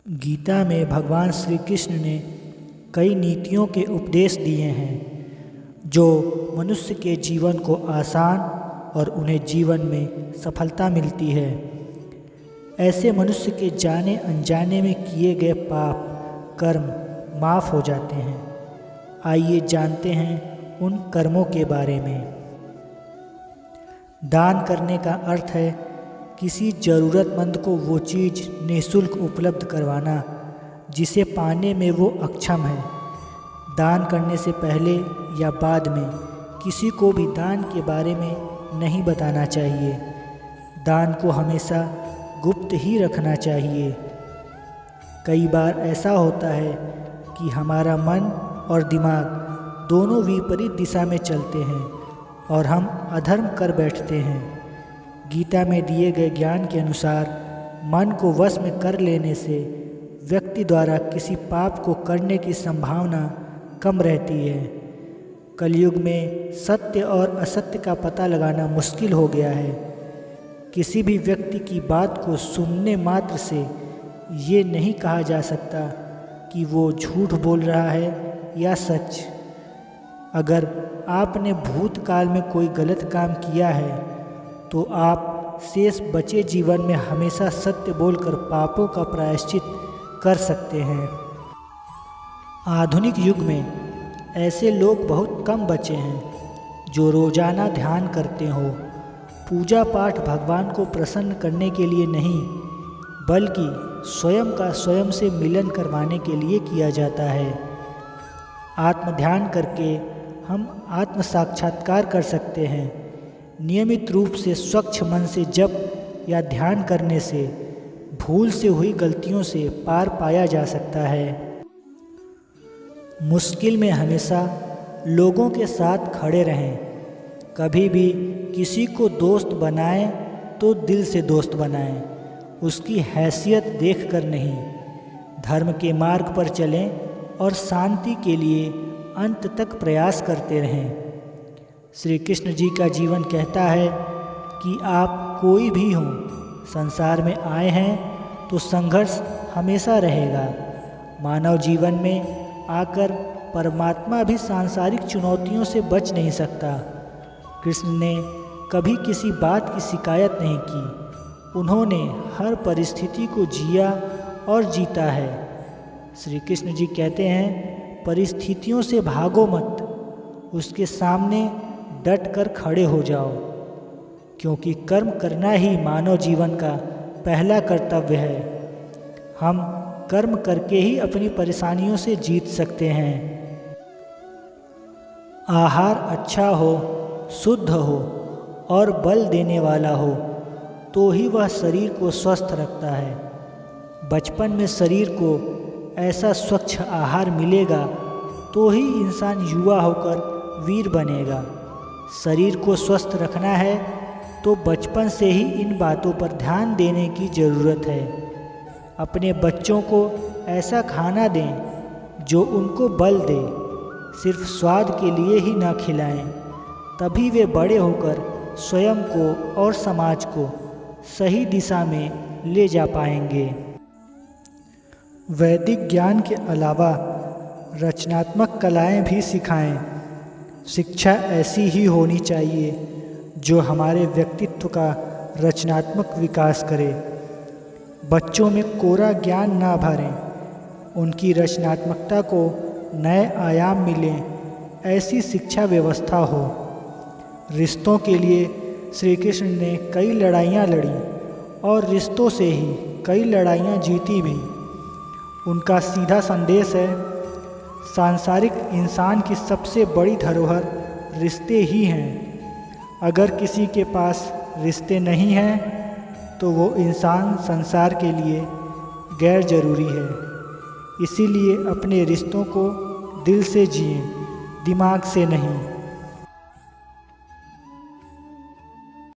गीता में भगवान श्री कृष्ण ने कई नीतियों के उपदेश दिए हैं जो मनुष्य के जीवन को आसान और उन्हें जीवन में सफलता मिलती है। ऐसे मनुष्य के जाने अनजाने में किए गए पाप कर्म माफ़ हो जाते हैं। आइए जानते हैं उन कर्मों के बारे में। दान करने का अर्थ है किसी ज़रूरतमंद को वो चीज़ निःशुल्क उपलब्ध करवाना जिसे पाने में वो अक्षम है। दान करने से पहले या बाद में किसी को भी दान के बारे में नहीं बताना चाहिए। दान को हमेशा गुप्त ही रखना चाहिए। कई बार ऐसा होता है कि हमारा मन और दिमाग दोनों विपरीत दिशा में चलते हैं और हम अधर्म कर बैठते हैं। गीता में दिए गए ज्ञान के अनुसार मन को वश में कर लेने से व्यक्ति द्वारा किसी पाप को करने की संभावना कम रहती है। कलयुग में सत्य और असत्य का पता लगाना मुश्किल हो गया है। किसी भी व्यक्ति की बात को सुनने मात्र से ये नहीं कहा जा सकता कि वो झूठ बोल रहा है या सच। अगर आपने भूतकाल में कोई गलत काम किया है तो आप शेष बचे जीवन में हमेशा सत्य बोलकर पापों का प्रायश्चित कर सकते हैं। आधुनिक युग में ऐसे लोग बहुत कम बचे हैं जो रोजाना ध्यान करते हो। पूजा पाठ भगवान को प्रसन्न करने के लिए नहीं बल्कि स्वयं का स्वयं से मिलन करवाने के लिए किया जाता है। आत्मध्यान करके हम आत्म साक्षात्कार कर सकते हैं। नियमित रूप से स्वच्छ मन से जप या ध्यान करने से भूल से हुई गलतियों से पार पाया जा सकता है। मुश्किल में हमेशा लोगों के साथ खड़े रहें। कभी भी किसी को दोस्त बनाएं तो दिल से दोस्त बनाएं, उसकी हैसियत देखकर नहीं। धर्म के मार्ग पर चलें और शांति के लिए अंत तक प्रयास करते रहें। श्री कृष्ण जी का जीवन कहता है कि आप कोई भी हों, संसार में आए हैं तो संघर्ष हमेशा रहेगा। मानव जीवन में आकर परमात्मा भी सांसारिक चुनौतियों से बच नहीं सकता। कृष्ण ने कभी किसी बात की शिकायत नहीं की। उन्होंने हर परिस्थिति को जिया और जीता है। श्री कृष्ण जी कहते हैं, परिस्थितियों से भागो मत, उसके सामने डट कर खड़े हो जाओ, क्योंकि कर्म करना ही मानव जीवन का पहला कर्तव्य है। हम कर्म करके ही अपनी परेशानियों से जीत सकते हैं। आहार अच्छा हो, शुद्ध हो और बल देने वाला हो तो ही वह शरीर को स्वस्थ रखता है। बचपन में शरीर को ऐसा स्वच्छ आहार मिलेगा तो ही इंसान युवा होकर वीर बनेगा। शरीर को स्वस्थ रखना है तो बचपन से ही इन बातों पर ध्यान देने की ज़रूरत है। अपने बच्चों को ऐसा खाना दें जो उनको बल दे, सिर्फ स्वाद के लिए ही न खिलाएं, तभी वे बड़े होकर स्वयं को और समाज को सही दिशा में ले जा पाएंगे। वैदिक ज्ञान के अलावा रचनात्मक कलाएं भी सिखाएं। शिक्षा ऐसी ही होनी चाहिए जो हमारे व्यक्तित्व का रचनात्मक विकास करे। बच्चों में कोरा ज्ञान ना भरें, उनकी रचनात्मकता को नए आयाम मिलें, ऐसी शिक्षा व्यवस्था हो। रिश्तों के लिए श्री कृष्ण ने कई लड़ाइयाँ लड़ी और रिश्तों से ही कई लड़ाइयाँ जीती भी। उनका सीधा संदेश है, सांसारिक इंसान की सबसे बड़ी धरोहर रिश्ते ही हैं। अगर किसी के पास रिश्ते नहीं हैं तो वो इंसान संसार के लिए गैर जरूरी है। इसीलिए अपने रिश्तों को दिल से जिएं, दिमाग से नहीं।